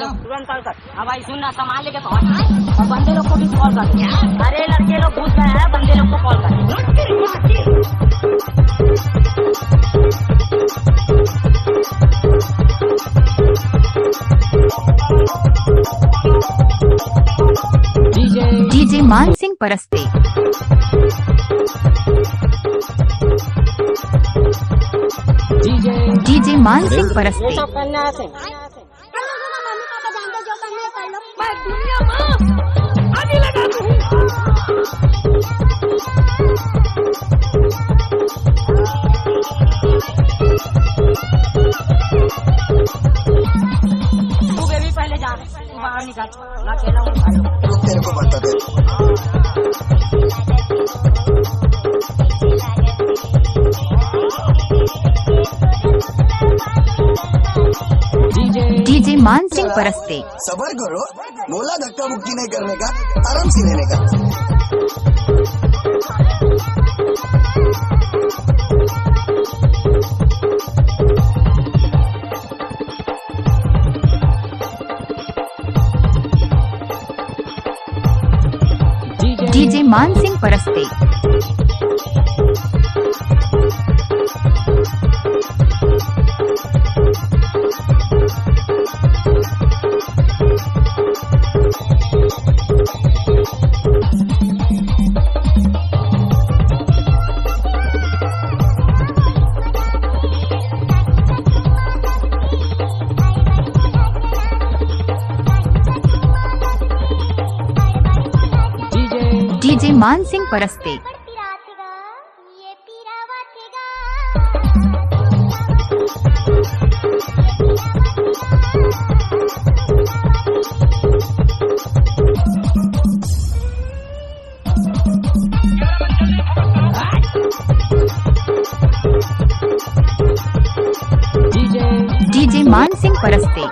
तुरंत कॉल कर। हाँ भाई सुन ना, सामान लेके पहुंच और बंदे लोग को भी कॉल कर। अरे लड़के लोग घुस गए हैं, बंदे लोग को कॉल कर। डीजे मान सिंह परस्ते। डीजे मान सिंह परस्ते। ये सब करना है से। आगे लगा तू। तू बेबी पहले जा, तू बाहर निकल, मैं अकेला हूँ। तेरे को बता दे। डीजे मान सिंह परस्ते। सबर करो, बोला धक्का मुक्की नहीं करने का, आराम से लेने का। डीजे मान सिंह परस्ते। डीजे मान सिंह परस्ते। डीजे मान सिंह परस्ते।